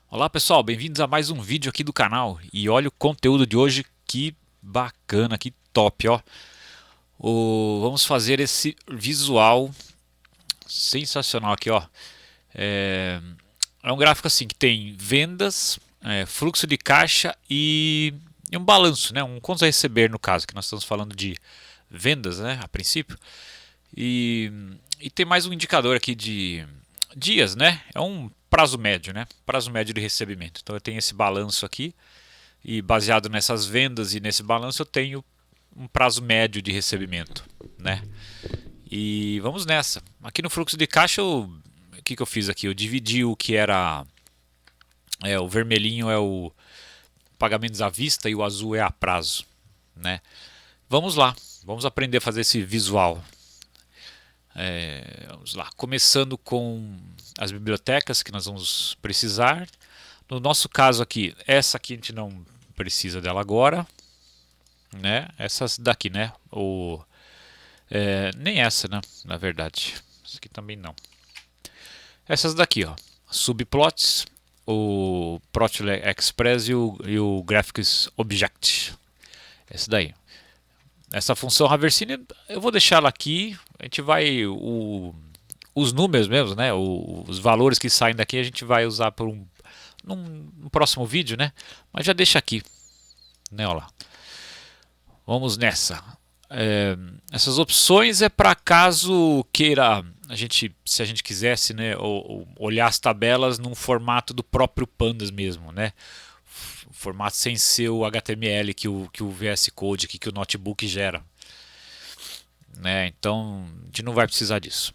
Olá pessoal, bem-vindos a mais um vídeo aqui do canal. E olha o conteúdo de hoje, que bacana, que top, ó. Vamos fazer esse visual sensacional aqui, ó. É, é um gráfico assim que tem vendas, fluxo de caixa e um balanço, né? Um contas a receber no caso, que nós estamos falando de vendas, né? A princípio. E, e tem mais um indicador aqui de dias, né? É um prazo médio, né? Prazo médio de recebimento. Então eu tenho esse balanço aqui e baseado nessas vendas e nesse balanço eu tenho um prazo médio de recebimento, né? E vamos nessa. Aqui no fluxo de caixa, o que eu fiz aqui? Eu dividi o que era o vermelhinho é o pagamentos à vista e o azul é a prazo, né? Vamos lá, vamos aprender a fazer esse visual. Vamos lá, começando com as bibliotecas que nós vamos precisar. No nosso caso aqui, essa aqui a gente não precisa dela agora, né? Essas daqui, né? Nem essa, né? Na verdade, essa aqui também não. Essas daqui, ó, subplots, o Plotly Express e o Graphics Object. Essa daí. Essa função Haversine, eu vou deixar ela aqui. A gente vai os números mesmo, né? Os valores que saem daqui a gente vai usar por num próximo vídeo, né? Mas já deixa aqui, né? Olha lá. Vamos nessa. Essas opções é para caso queira se a gente quisesse, né, ou olhar as tabelas num formato do próprio Pandas mesmo, né? Formato sem ser o HTML que o VS Code, que o notebook gera, né? Então a gente não vai precisar disso.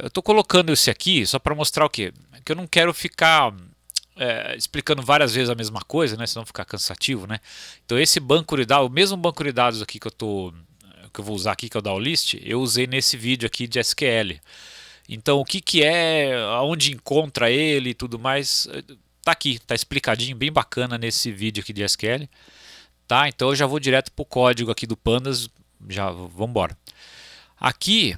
Eu estou colocando esse aqui só para mostrar o quê? Que eu não quero ficar explicando várias vezes a mesma coisa, né? Senão ficar cansativo, né? Então esse banco de dados, o mesmo banco de dados aqui que eu vou usar aqui, que é o DAOlist, eu usei nesse vídeo aqui de SQL. Então o que é, aonde encontra ele e tudo mais, tá aqui, tá explicadinho, bem bacana nesse vídeo aqui de SQL, tá? Então eu já vou direto pro código aqui do Pandas, já vamos embora. Aqui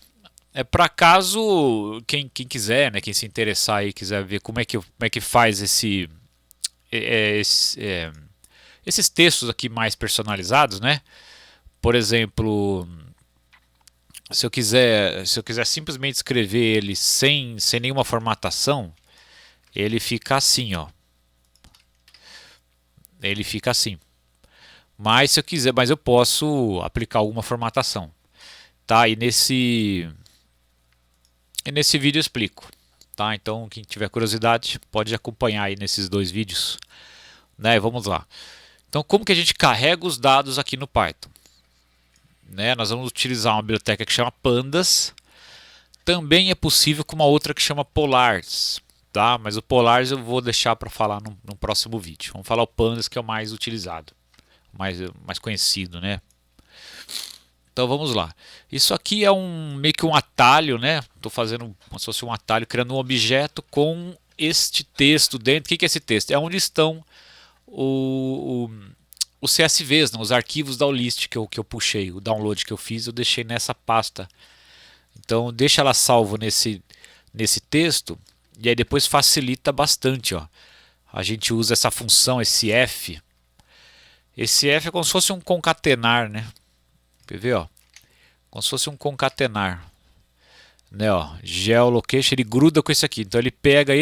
é para caso quem quiser, né, quem se interessar e quiser ver como é que faz é, esse, é, esses textos aqui mais personalizados, né? Por exemplo, se eu quiser simplesmente escrever ele sem nenhuma formatação, ele fica assim, ó. Ele fica assim. Mas se eu quiser, mas eu posso aplicar alguma formatação, tá? E nesse vídeo eu explico, tá? Então quem tiver curiosidade pode acompanhar aí nesses dois vídeos, né? Vamos lá. Então como que a gente carrega os dados aqui no Python? Né? Nós vamos utilizar uma biblioteca que chama Pandas. Também é possível com uma outra que chama Polars, tá? Mas o Polars eu vou deixar para falar no próximo vídeo. Vamos falar o Pandas que é o mais utilizado, mais conhecido, né? Então vamos lá. Isso aqui é meio que um atalho, né? Estou fazendo como se fosse um atalho, criando um objeto com este texto dentro. O que é esse texto? É onde estão o, os CSVs, né? Os arquivos da list que eu puxei, o download que eu fiz, eu deixei nessa pasta. Então deixa ela salvo nesse texto e aí depois facilita bastante, ó. A gente usa essa função, esse f. Esse f é como se fosse um concatenar, né? Quer ver, ó? Como se fosse um concatenar, né? Ó, geolocation, ele gruda com esse aqui. Então ele pega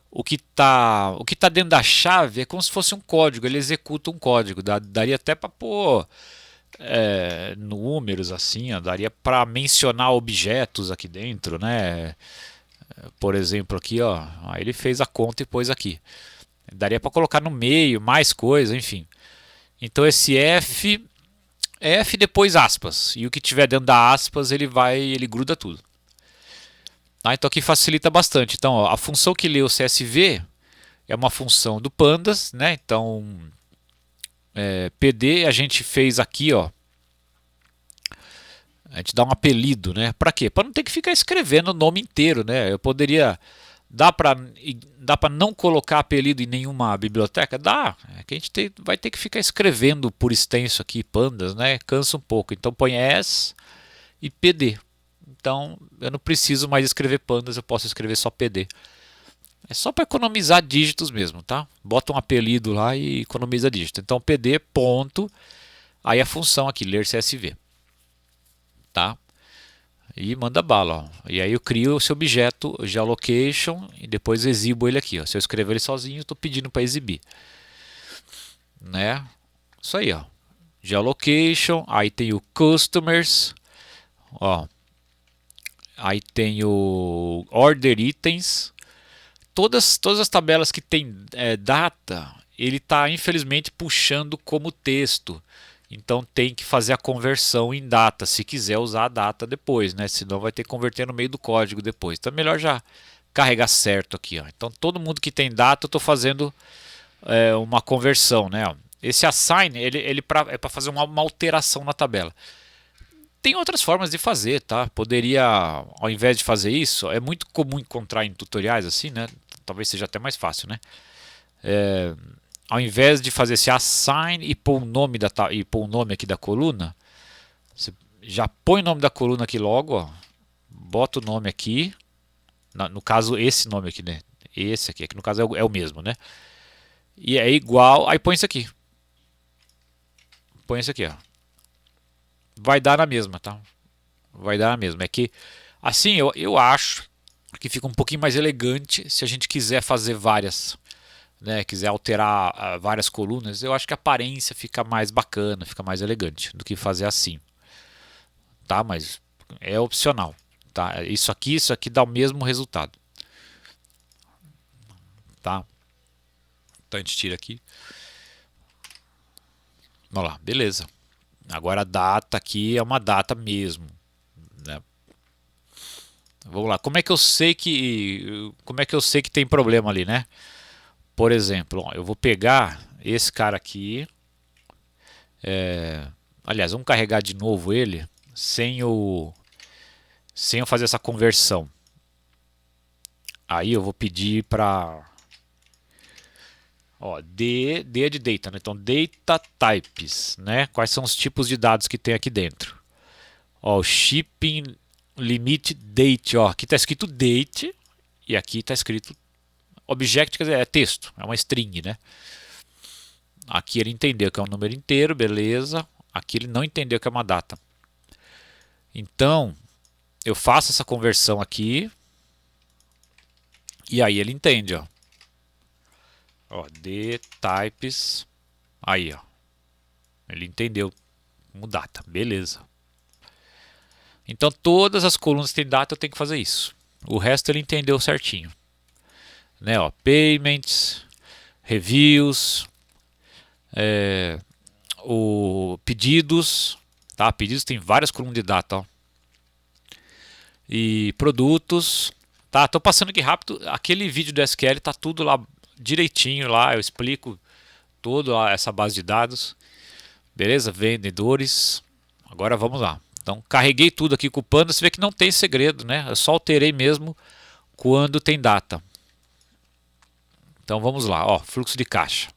o que tá dentro da chave é como se fosse um código. Ele executa um código. Daria até para pôr números assim, ó, daria para mencionar objetos aqui dentro, né? Por exemplo, aqui, ó, aí ele fez a conta e pôs aqui. Daria para colocar no meio mais coisa, enfim. Então esse F depois aspas, e o que tiver dentro da aspas ele gruda tudo. Tá? Então aqui facilita bastante. Então ó, a função que lê o CSV é uma função do Pandas, né? Então PD a gente fez aqui, ó. A gente dá um apelido, né? Para quê? Para não ter que ficar escrevendo o nome inteiro, né? Eu poderia dá para não colocar apelido em nenhuma biblioteca? Dá. É que a gente vai ter que ficar escrevendo por extenso aqui pandas, né? Cansa um pouco. Então põe S e PD. Então eu não preciso mais escrever pandas, eu posso escrever só PD. É só para economizar dígitos mesmo, tá? Bota um apelido lá e economiza dígito. Então pd ponto, aí a função aqui, ler CSV, tá? E manda bala, ó. E aí eu crio esse objeto geolocation e depois exibo ele aqui, ó. Se eu escrever ele sozinho, eu estou pedindo para exibir, né? Isso aí, ó. Geolocation, aí tem o customers, ó. Aí tem o order items. Todas as tabelas que tem data, ele está infelizmente puxando como texto. Então tem que fazer a conversão em data, se quiser usar a data depois, né? Senão vai ter que converter no meio do código depois. Então é melhor já carregar certo aqui, ó. Então todo mundo que tem data, eu estou fazendo uma conversão, né? Esse assign ele é para fazer uma alteração na tabela. Tem outras formas de fazer, tá? Poderia, ao invés de fazer isso, é muito comum encontrar em tutoriais assim, né? Talvez seja até mais fácil, né? Ao invés de fazer esse assign e pôr o nome aqui da coluna, você já põe o nome da coluna aqui logo, ó. Bota o nome aqui, no caso esse nome aqui, né? Esse aqui, que no caso é o mesmo, né? E é igual, aí põe isso aqui. Põe isso aqui, ó. Vai dar na mesma, tá? Vai dar na mesma. É que, assim, eu acho que fica um pouquinho mais elegante se a gente quiser fazer várias, né? Quiser alterar várias colunas, eu acho que a aparência fica mais bacana, fica mais elegante do que fazer assim, tá? Mas é opcional, tá? Isso aqui dá o mesmo resultado, tá? Então a gente tira aqui. Vamos lá, beleza. Agora a data aqui é uma data mesmo, né? Vamos lá. Como é que eu sei que tem problema ali, né? Por exemplo, ó, eu vou pegar esse cara aqui. Aliás, vamos carregar de novo ele sem eu fazer essa conversão. Aí eu vou pedir para D é de data, né? Então data types, né? Quais são os tipos de dados que tem aqui dentro? Ó, o shipping limit date, ó, aqui está escrito date e aqui está escrito object, quer dizer, é texto, é uma string, né? Aqui ele entendeu que é um número inteiro, beleza. Aqui ele não entendeu que é uma data. Então, eu faço essa conversão aqui e aí ele entende, ó. D types, aí, ó. Ele entendeu como data, beleza. Então todas as colunas que tem data eu tenho que fazer isso. O resto ele entendeu certinho, né? Ó, payments, reviews, o pedidos, tá? Pedidos tem várias colunas de data, ó. E produtos, tá? Tô passando aqui rápido. Aquele vídeo do SQL tá tudo lá direitinho lá. Eu explico toda essa base de dados, beleza? Vendedores. Agora vamos lá. Então carreguei tudo aqui com o Panda. Você vê que não tem segredo, né? Eu só alterei mesmo quando tem data. Então vamos lá, ó, fluxo de caixa.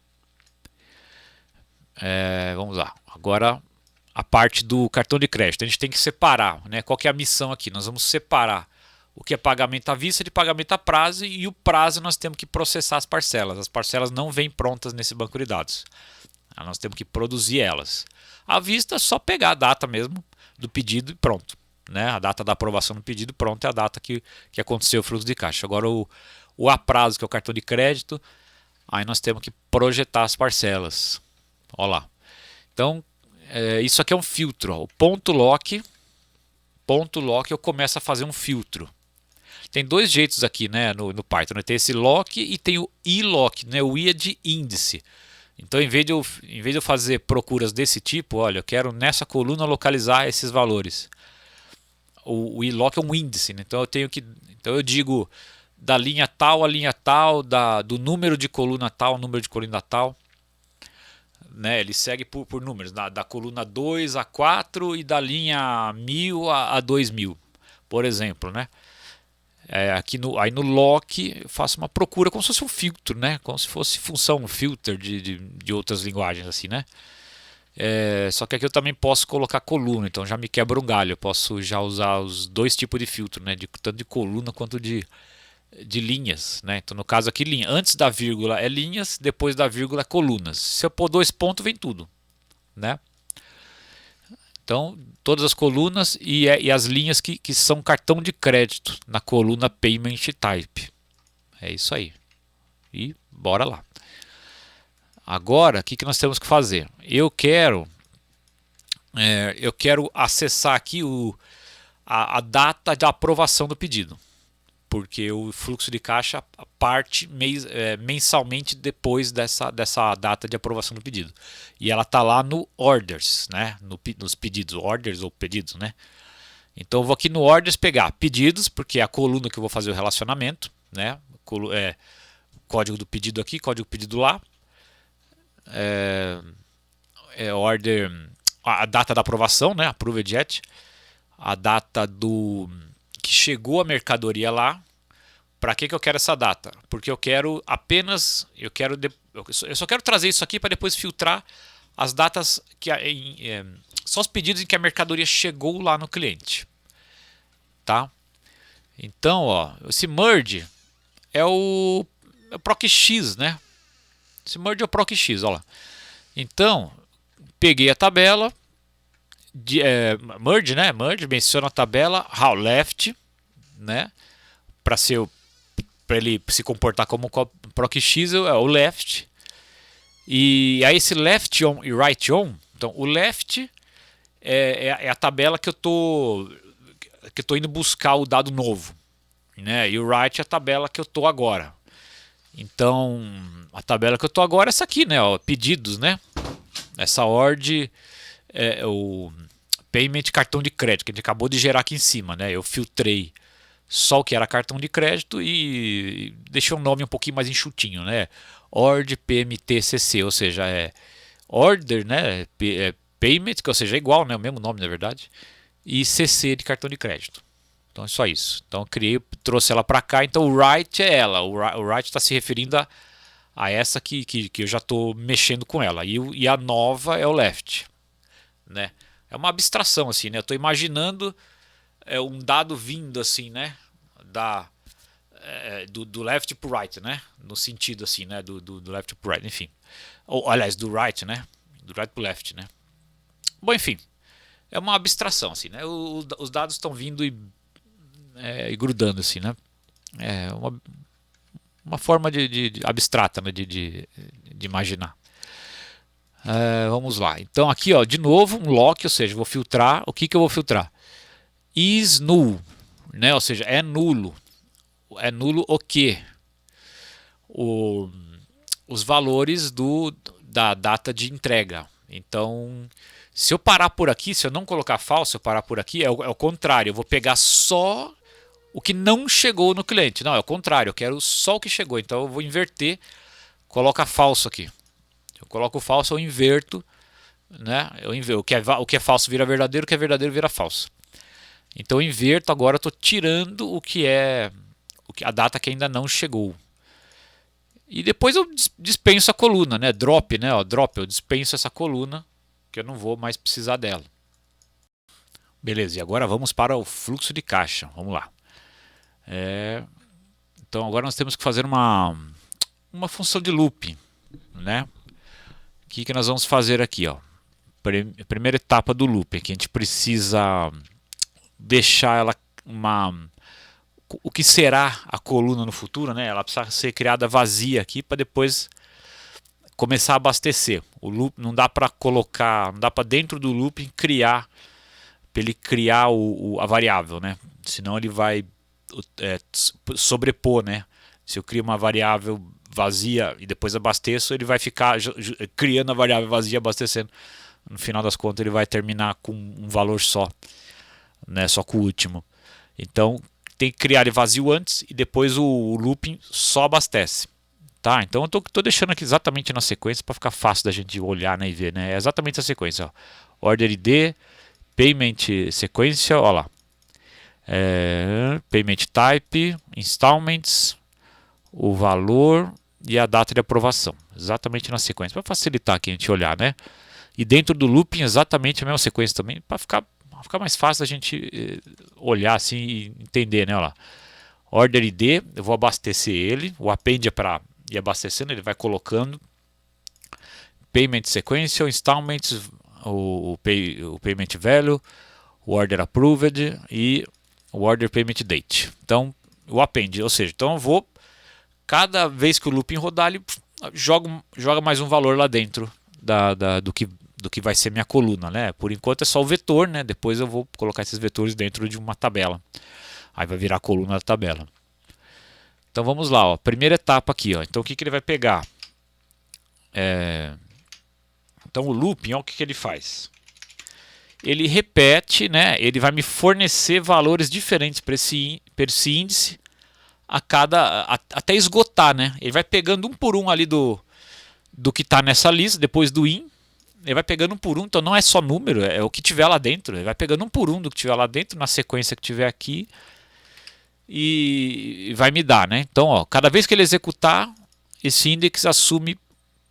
Vamos lá. Agora a parte do cartão de crédito. A gente tem que separar, né? Qual que é a missão aqui? Nós vamos separar o que é pagamento à vista de pagamento a prazo, e o prazo nós temos que processar as parcelas. As parcelas não vêm prontas nesse banco de dados. Nós temos que produzir elas. À vista é só pegar a data mesmo do pedido e pronto, né? A data da aprovação do pedido, pronto, é a data que aconteceu o fluxo de caixa. Agora o a prazo, que é o cartão de crédito, aí nós temos que projetar as parcelas. Olha lá. Então, isso aqui é um filtro. Ó. O ponto lock, eu começo a fazer um filtro. Tem dois jeitos aqui, né, no Python. Né? Tem esse lock e tem o iLock, né? O i é de índice. Então, em vez de eu fazer procuras desse tipo, olha, eu quero nessa coluna localizar esses valores. O iLock é um índice, né? Então eu digo da linha tal a linha tal, do número de coluna tal, número de coluna tal. Né, ele segue por números, da coluna 2 a 4 e da linha 1000 a 2000, por exemplo, né? Aí no lock eu faço uma procura como se fosse um filtro, né? Como se fosse função filter de outras linguagens assim, né? Só que aqui eu também posso colocar coluna, então já me quebra um galho. Eu posso já usar os dois tipos de filtro, né? Tanto de coluna quanto de de linhas, né? Então no caso aqui linha, antes da vírgula é linhas, depois da vírgula é colunas. Se eu pôr 2 pontos vem tudo, né? Então todas as colunas e as linhas que são cartão de crédito na coluna Payment Type. É isso aí. E bora lá. Agora o que nós temos que fazer? Eu quero acessar aqui a data de aprovação do pedido, porque o fluxo de caixa parte mensalmente depois dessa data de aprovação do pedido. E ela está lá no Orders, né? Nos pedidos, Orders ou pedidos, né? Então eu vou aqui no Orders pegar pedidos, porque é a coluna que eu vou fazer o relacionamento, né? Código do pedido aqui, código do pedido lá. Order, a data da aprovação, né? Approved Yet. A data do que chegou a mercadoria lá. Para que eu quero essa data? Porque eu quero apenas, eu só quero trazer isso aqui para depois filtrar as datas só os pedidos em que a mercadoria chegou lá no cliente, tá? Então, ó, esse merge é o PROC-X, né? Esse merge é o PROC-X, ó lá. Então, peguei a tabela merge, né? Merge menciona a tabela how left, né? Para ele se comportar como PROC-X é o left. E aí esse left on e right on, então o left é a tabela que eu tô indo buscar o dado novo, né? E o right é a tabela que eu tô agora. Então a tabela que eu tô agora é essa aqui, né? Ó, pedidos, né? Essa ordem é o payment cartão de crédito que a gente acabou de gerar aqui em cima, né? Eu filtrei só o que era cartão de crédito e deixei o nome um pouquinho mais enxutinho, né? Order PMTCC, ou seja, é Order, né? Payment, que ou seja, é igual, né? O mesmo nome na verdade, e CC de cartão de crédito. Então é só isso. Então eu criei, trouxe ela para cá. Então o right é ela. O right está se referindo a essa que eu já estou mexendo com ela. E a nova é o left, né? É uma abstração assim, né? Eu estou imaginando um dado vindo assim, né? Do left pro right, né? No sentido assim, né? Do left pro right, enfim. Ou, aliás, do right, né? Do right pro left, né? Bom, enfim. É uma abstração assim, né? Os dados estão vindo e grudando assim, né? É uma forma de abstrata, né? de imaginar. Vamos lá. Então aqui, ó, de novo, um lock, ou seja, vou filtrar. O que eu vou filtrar? Is null, né? Ou seja, é nulo. É nulo o quê? Os valores da data de entrega. Então, se eu parar por aqui, se eu não colocar falso, eu parar por aqui, é o contrário. Eu vou pegar só o que não chegou no cliente. Não, é o contrário. Eu quero só o que chegou. Então, eu vou inverter. Coloca falso aqui. Eu coloco falso, eu inverto. Né? O que é falso vira verdadeiro, o que é verdadeiro vira falso. Então, eu inverto. Agora, eu estou tirando o que é a data que ainda não chegou. E depois eu dispenso a coluna, né? Drop, né? Ó, drop, eu dispenso essa coluna, que eu não vou mais precisar dela. Beleza, e agora vamos para o fluxo de caixa. Vamos lá. Então agora nós temos que fazer uma função de loop, né? O que nós vamos fazer aqui, ó? Primeira etapa do loop, que a gente precisa deixar ela o que será a coluna no futuro, né? Ela precisa ser criada vazia aqui para depois começar a abastecer. O loop não dá para colocar, não dá para dentro do loop criar, para ele criar a variável, né? Senão ele vai sobrepor, né? Se eu crio uma variável vazia e depois abasteço, ele vai ficar criando a variável vazia, abastecendo. No final das contas, ele vai terminar com um valor só, né? Só com o último. Então tem que criar ele vazio antes e depois o looping só abastece. Tá? Então eu estou deixando aqui exatamente na sequência para ficar fácil da gente olhar, né, e ver. Né? É exatamente a sequência. Ó. Order ID, Payment sequência, ó lá. Payment Type, Installments, o valor e a data de aprovação. Exatamente na sequência. Para facilitar aqui a gente olhar. Né? E dentro do looping exatamente a mesma sequência também para ficar mais fácil da gente olhar assim e entender, né? Olha lá. Order ID, eu vou abastecer ele. O append é para ir abastecendo, ele vai colocando. Payment sequential, installments, o payment value, o order approved e o order payment date. Então, o append, ou seja, então eu vou, cada vez que o looping rodar, ele joga mais um valor lá dentro do que vai ser minha coluna, né? Por enquanto é só o vetor, né? Depois eu vou colocar esses vetores dentro de uma tabela. Aí vai virar a coluna da tabela. Então vamos lá, ó. Primeira etapa aqui, ó. Então o que ele vai pegar? Então o looping, ó, o que ele faz? Ele repete, né? Ele vai me fornecer valores diferentes para esse índice até esgotar, né? Ele vai pegando um por um ali do que está nessa lista, depois do in. Ele vai pegando um por um, então não é só número, é o que tiver lá dentro. Ele vai pegando um por um do que tiver lá dentro, na sequência que tiver aqui, e vai me dar, né? Então, ó, cada vez que ele executar, esse index assume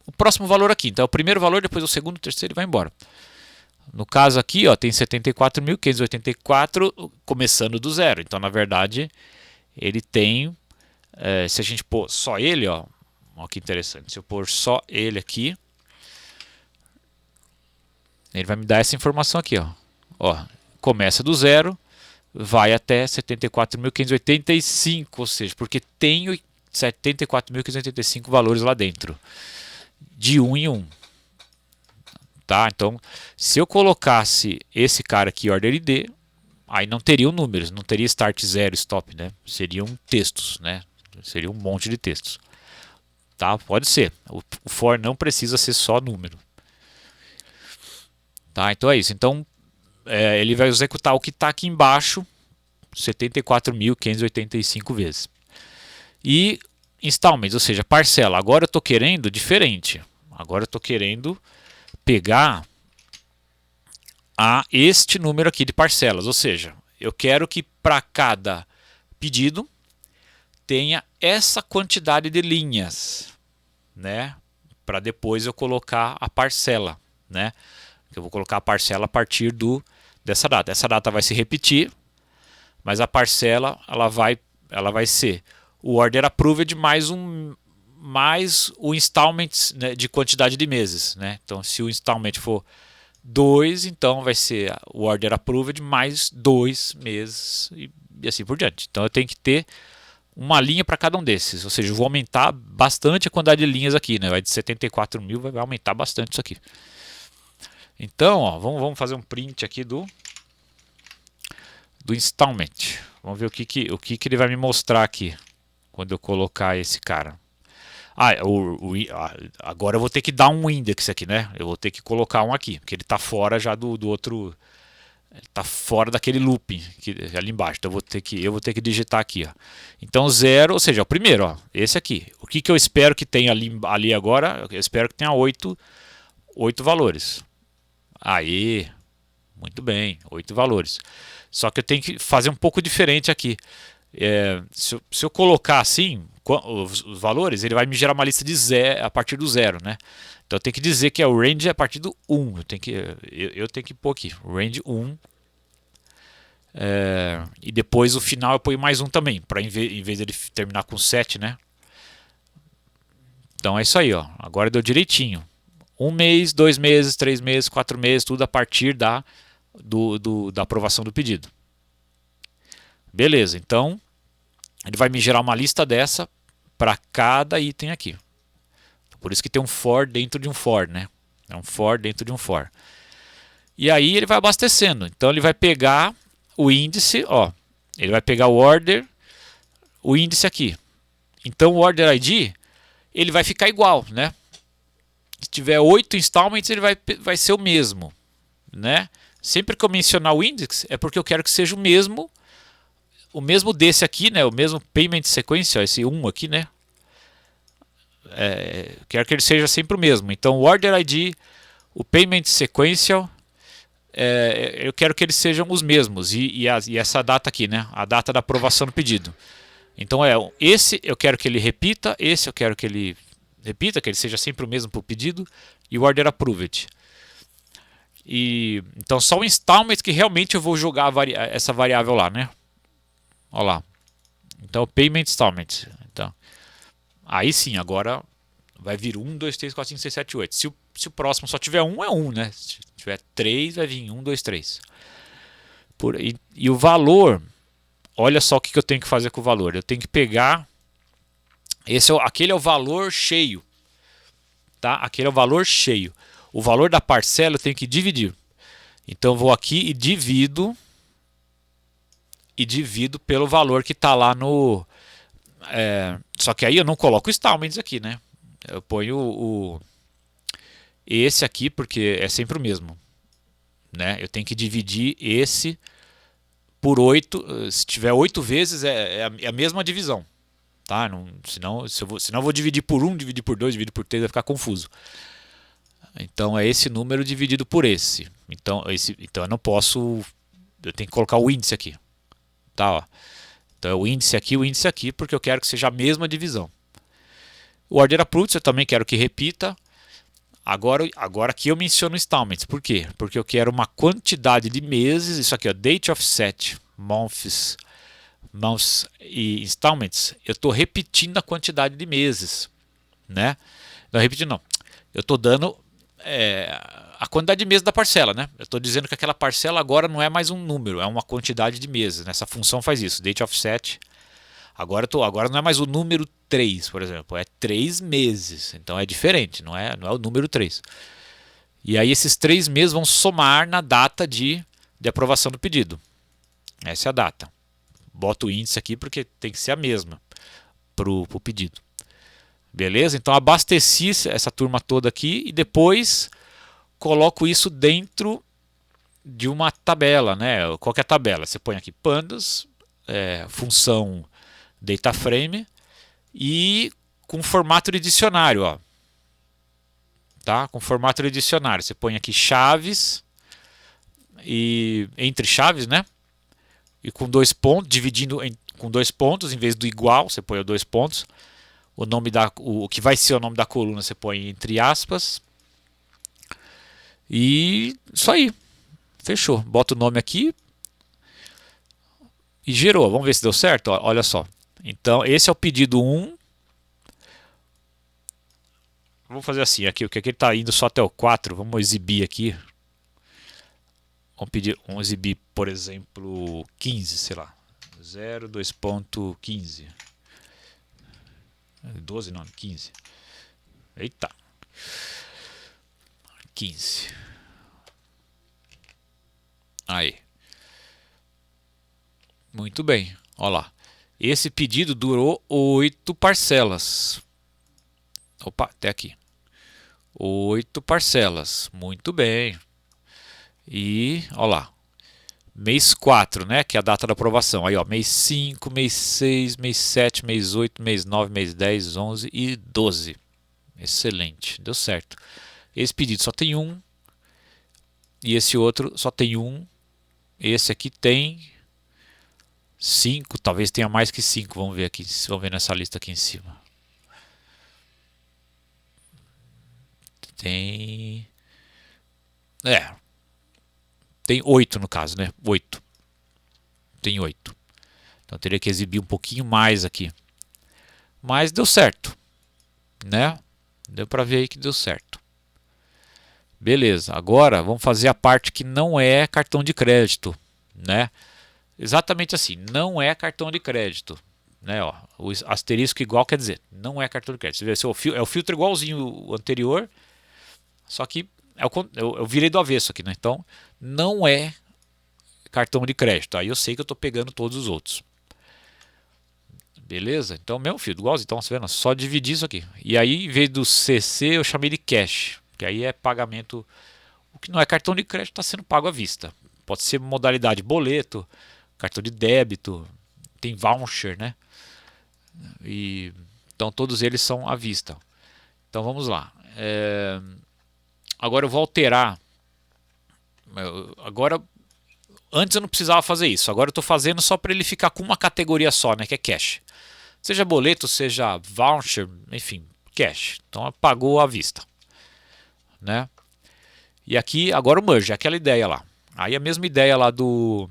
o próximo valor aqui. Então, é o primeiro valor, depois o segundo, o terceiro e vai embora. No caso aqui, ó, tem 74.584 começando do zero. Então, na verdade, ele tem, se a gente pôr só ele, ó que interessante, se eu pôr só ele aqui, ele vai me dar essa informação aqui, ó, começa do zero, vai até 74.585, ou seja, porque tenho 74.585 valores lá dentro, de 1 em 1. Tá? Então, se eu colocasse esse cara aqui, order ID, aí não teriam números, não teria start 0, stop, né? Seriam textos, né? Seria um monte de textos. Tá? Pode ser. O for não precisa ser só número. Tá? Então é isso. Então ele vai executar o que está aqui embaixo 74.585 vezes. E installments, ou seja, parcela. Agora eu estou querendo diferente. Agora eu estou querendo pegar este número aqui de parcelas. Ou seja, eu quero que para cada pedido tenha essa quantidade de linhas, né? Para depois eu colocar a parcela, né? Eu vou colocar a parcela a partir dessa data. Essa data vai se repetir, mas a parcela ela vai ser o order approved mais o installment, né, de quantidade de meses, né? Então, se o installment for 2, então vai ser o order approved mais 2 meses e assim por diante. Então eu tenho que ter uma linha para cada um desses, ou seja, eu vou aumentar bastante a quantidade de linhas aqui, né? Vai de 74.000, vai aumentar bastante isso aqui. Então, ó, vamos fazer um print aqui do installment. Vamos ver o que ele vai me mostrar aqui quando eu colocar esse cara. Agora eu vou ter que dar um index aqui, né? Eu vou ter que colocar um aqui, porque ele está fora já do outro. Está fora daquele looping ali embaixo. Então eu vou ter que digitar aqui, ó. Então 0, ou seja, o primeiro, ó, esse aqui. O que eu espero que tenha ali agora? Eu espero que tenha 8 valores. Aí, muito bem, 8 valores. Só que eu tenho que fazer um pouco diferente aqui. Se eu colocar assim os valores, ele vai me gerar uma lista de zero, a partir do zero, né? Então eu tenho que dizer que o range é a partir do 1. Eu tenho que pôr aqui, range 1. E depois o final eu ponho mais um também, para em vez dele terminar com 7, né? Então é isso aí, ó. Agora deu direitinho. 1 mês, 2 meses, 3 meses, 4 meses, tudo a partir da aprovação do pedido. Beleza, então ele vai me gerar uma lista dessa para cada item aqui. Por isso que tem um for dentro de um for, né? É um for dentro de um for. E aí ele vai abastecendo. Então ele vai pegar o índice, ó. Ele vai pegar o order, o índice aqui. Então o order ID, ele vai ficar igual, né? Se tiver 8 installments, ele vai ser o mesmo, né? Sempre que eu mencionar o index, é porque eu quero que seja o mesmo desse aqui, né? O mesmo payment sequence, ó, esse 1 aqui, né? Quero que ele seja sempre o mesmo. Então, o order ID, o payment sequential, eu quero que eles sejam os mesmos. E essa data aqui, né? A data da aprovação do pedido. Então, esse eu quero que ele repita, esse eu quero que ele repita, que ele seja sempre o mesmo para o pedido, e o order approved. Então, só o installment que realmente eu vou jogar essa variável lá, né? Olha lá. Então, payment installment. Então, aí sim, agora vai vir 1, 2, 3, 4, 5, 6, 7, 8. Se o próximo só tiver 1, é 1, né? Se tiver 3, vai vir 1, 2, 3. E o valor, olha só o que eu tenho que fazer com o valor. Eu tenho que pegar, aquele é o valor cheio, tá? Aquele é o valor cheio. O valor da parcela eu tenho que dividir. Então eu vou aqui e divido pelo valor que está lá no... só que aí eu não coloco installments aqui, né? Eu ponho esse aqui porque é sempre o mesmo, né? Eu tenho que dividir esse por 8. Se tiver 8 vezes é a mesma divisão, tá? Senão eu vou dividir por 1, dividir por 2, dividir por 3, vai ficar confuso. Então é esse número dividido por esse. Então eu não posso... Eu tenho que colocar o índice aqui. Tá, ó. Então é o índice aqui, porque eu quero que seja a mesma divisão. O order approved eu também quero que repita. Agora aqui eu menciono installments. Por quê? Porque eu quero uma quantidade de meses. Isso aqui, ó, date of set, months e installments. Eu estou repetindo a quantidade de meses, né? Não repetindo, não. Eu estou dando a quantidade de meses da parcela, né? Eu estou dizendo que aquela parcela agora não é mais um número, é uma quantidade de meses. Essa função faz isso, date of set. Agora não é mais o número 3, por exemplo, é 3 meses. Então é diferente, não é o número 3. E aí esses 3 meses vão somar na data de aprovação do pedido. Essa é a data. Boto o índice aqui porque tem que ser a mesma para o pedido. Beleza? Então abasteci essa turma toda aqui e depois coloco isso dentro de uma tabela, né? Qual que é a tabela? Você põe aqui pandas, função DataFrame e com formato de dicionário, ó. Tá? Com formato de dicionário. Você põe aqui chaves e entre chaves, né? E com 2 pontos, dividindo com 2 pontos em vez do igual, você põe 2 pontos. O que vai ser o nome da coluna você põe entre aspas. E isso aí. Fechou. Bota o nome aqui. E gerou. Vamos ver se deu certo. Olha só. Então, esse é o pedido 1. Vamos fazer assim. Aqui, o que ele está indo só até o 4. Vamos exibir aqui. Vamos exibir, por exemplo, 15, sei lá. 0, 2.15. 12 não, 15. Eita. 15. Aí. Muito bem. Olha lá. Esse pedido durou 8 parcelas. Opa, até aqui. 8 parcelas. Muito bem. E, olha lá. Mês 4, né? Que é a data da aprovação. Aí, ó. Mês 5, mês 6, mês 7, mês 8, mês 9, mês 10, 11 e 12. Excelente. Deu certo. Esse pedido só tem um. E esse outro só tem um. Esse aqui tem 5. Talvez tenha mais que 5. Vamos ver aqui. Vamos ver nessa lista aqui em cima. Tem... Tem 8 no caso, né? 8. Tem 8. Então teria que exibir um pouquinho mais aqui. Mas deu certo, né? Deu para ver aí que deu certo. Beleza. Agora vamos fazer a parte que não é cartão de crédito, né? Exatamente assim, não é cartão de crédito, né? Ó, o asterisco igual quer dizer, não é cartão de crédito. Você vê, é o filtro igualzinho o anterior, só que eu virei do avesso aqui, né? Então, não é cartão de crédito. Aí eu sei que eu estou pegando todos os outros. Beleza? Então, mesmo filtro, igualzinho. Então, você vendo? Só dividir isso aqui. E aí, em vez do CC, eu chamei de cash, que aí é pagamento. O que não é cartão de crédito está sendo pago à vista. Pode ser modalidade boleto, cartão de débito, tem voucher, né? Então, todos eles são à vista. Então, vamos lá. Agora eu vou alterar. Agora, antes eu não precisava fazer isso. Agora eu estou fazendo só para ele ficar com uma categoria só, né? Que é cash. Seja boleto, seja voucher, enfim, cash. Então pagou à vista, né? E aqui agora o merge, aquela ideia lá. Aí a mesma ideia lá do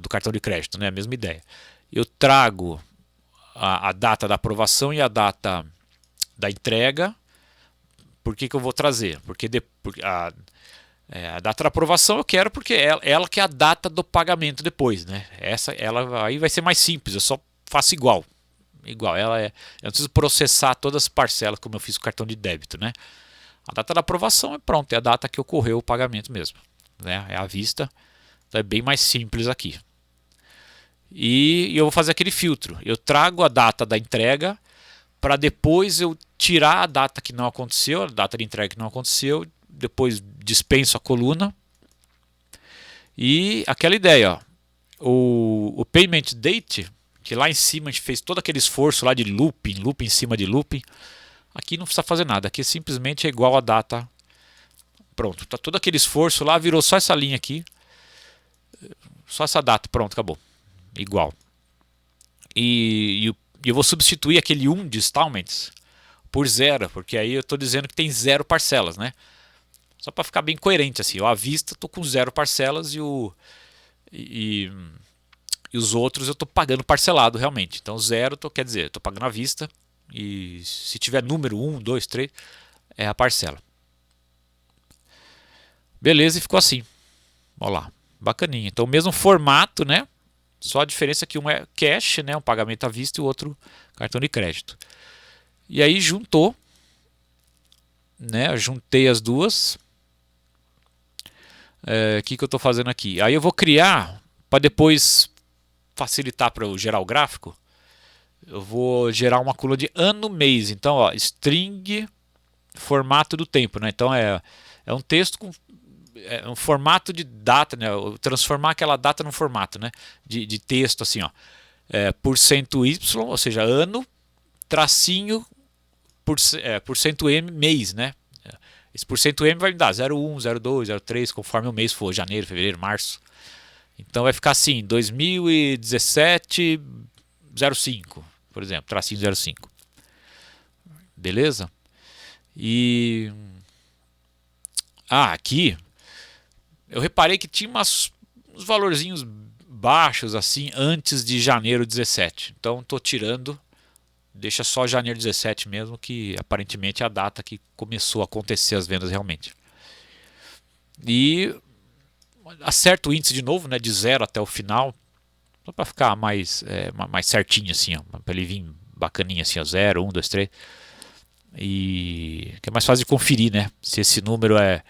cartão de crédito, né? A mesma ideia. eu trago a data da aprovação e a data da entrega. Por que eu vou trazer? Porque a data da aprovação eu quero porque ela que é a data do pagamento depois, né? Ela aí vai ser mais simples, eu só faço igual. Eu não preciso processar todas as parcelas como eu fiz com o cartão de débito, né? A data da aprovação é pronto, é a data que ocorreu o pagamento mesmo, né? É à vista, então é bem mais simples aqui. E eu vou fazer aquele filtro. Eu trago a data da entrega para depois eu tirar a data que não aconteceu, a data de entrega que não aconteceu, depois dispenso a coluna. E aquela ideia, ó, o payment date, que lá em cima a gente fez todo aquele esforço lá de looping em cima de looping, aqui não precisa fazer nada, aqui simplesmente é igual a data. Pronto, tá todo aquele esforço lá, virou só essa linha aqui, só essa data, pronto, acabou. Igual. E eu vou substituir aquele 1 de installments por 0, porque aí eu estou dizendo que tem 0 parcelas, né? Só para ficar bem coerente assim, eu à vista estou com 0 parcelas e os outros eu estou pagando parcelado realmente. Então 0 quer dizer, estou pagando à vista e se tiver número 1, 2, 3 é a parcela. Beleza, e ficou assim. Olha lá, bacaninha. Então o mesmo formato, né? Só a diferença é que um é cash, né, um pagamento à vista, e o outro cartão de crédito. E aí juntou, né, eu juntei as duas. O que eu estou fazendo aqui? Aí eu vou criar, para depois facilitar para eu gerar o gráfico, eu vou gerar uma coluna de ano-mês. Então, ó, string formato do tempo, né? Então é um texto com um formato de data, né? Transformar aquela data num formato, né? De texto assim, ó. Porcento Y, ou seja, ano, tracinho, porcento M, mês, né? Esse porcento M vai me dar 01, 02, 03, conforme o mês for, janeiro, fevereiro, março. Então vai ficar assim, 2017, 05, por exemplo, tracinho 05. Beleza? E aqui eu reparei que tinha uns valorzinhos baixos assim antes de janeiro 17. Então estou tirando, deixa só janeiro 17 mesmo, que aparentemente é a data que começou a acontecer as vendas realmente. E acerto o índice de novo, né, de 0 até o final, só para ficar mais certinho assim, para ele vir bacaninha assim, ó, 0, 1, 2, 3. E que é mais fácil de conferir, né, se esse número é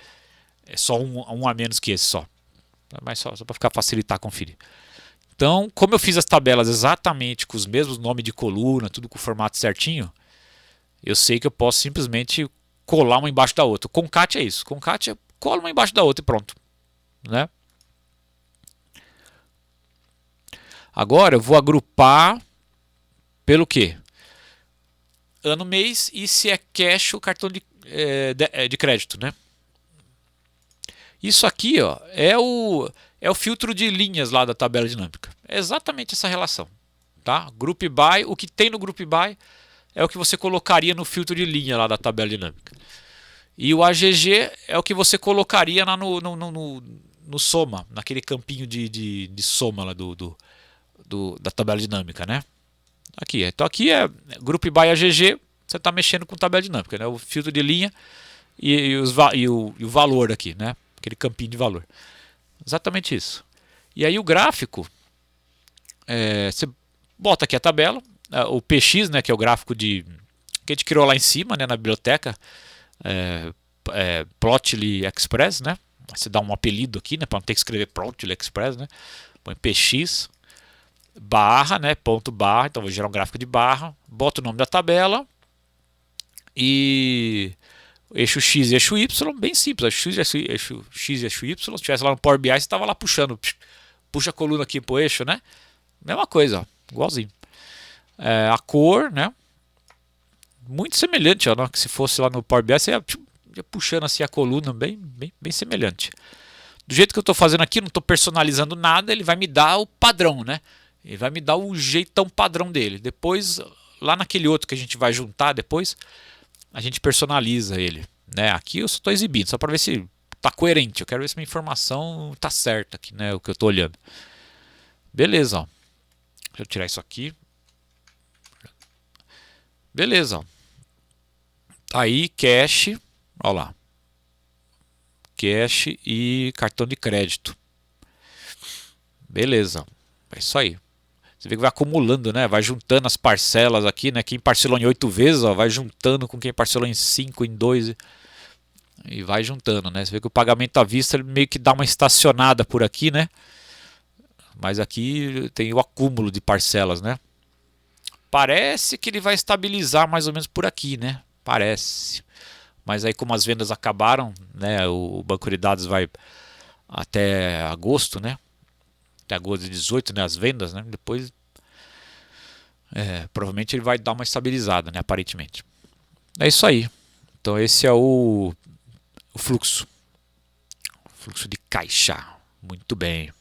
só um a menos que esse só. Mas só para ficar facilitar conferir. Então, como eu fiz as tabelas exatamente com os mesmos nomes de coluna, tudo com o formato certinho, eu sei que eu posso simplesmente colar uma embaixo da outra. O concat é isso. Concat é cola uma embaixo da outra e pronto, né? Agora eu vou agrupar pelo quê? Ano, mês e se é cash o cartão de crédito, né? Isso aqui, ó, é o filtro de linhas lá da tabela dinâmica. É exatamente essa relação, tá? Group by, o que tem no Group by é o que você colocaria no filtro de linha lá da tabela dinâmica. E o AGG é o que você colocaria lá no soma, naquele campinho de soma lá da tabela dinâmica, né? Aqui, então aqui é Group by AGG, você está mexendo com tabela dinâmica, né? O filtro de linha e o valor aqui, né? Aquele campinho de valor. Exatamente isso. E aí o gráfico, você bota aqui a tabela, o PX, né, que é o gráfico que a gente criou lá em cima, né, na biblioteca, Plotly Express, né? Você dá um apelido aqui, né, para não ter que escrever Plotly Express, né? Põe PX barra, né, ponto barra, então vou gerar um gráfico de barra, boto o nome da tabela e eixo X e eixo Y, bem simples, eixo X e eixo Y, se tivesse lá no Power BI, você estava lá puxando, puxa a coluna aqui pro eixo, né? Mesma coisa, ó, igualzinho. A cor, né? Muito semelhante, ó, que se fosse lá no Power BI, você ia puxando assim a coluna, bem semelhante. Do jeito que eu estou fazendo aqui, não estou personalizando nada, ele vai me dar o padrão, né? Ele vai me dar o jeitão padrão dele. Depois, lá naquele outro que a gente vai juntar depois, a gente personaliza ele, né? Aqui eu só estou exibindo, só para ver se está coerente. Eu quero ver se minha informação está certa aqui, né? O que eu estou olhando. Beleza, ó. Deixa eu tirar isso aqui. Beleza. Ó. Aí cash, olha lá. Cash e cartão de crédito. Beleza. É isso aí. Você vê que vai acumulando, né? Vai juntando as parcelas aqui, né? Quem parcelou em 8 vezes, ó, vai juntando com quem parcelou em 5, em 2 e vai juntando, né? Você vê que o pagamento à vista ele meio que dá uma estacionada por aqui, né? Mas aqui tem o acúmulo de parcelas, né? Parece que ele vai estabilizar mais ou menos por aqui, né? Parece. Mas aí como as vendas acabaram, né? O banco de dados vai até agosto, né? Até agosto de 18, né? As vendas, né? Depois provavelmente ele vai dar uma estabilizada, né? Aparentemente. É isso aí. Então esse é o fluxo. Fluxo de caixa. Muito bem.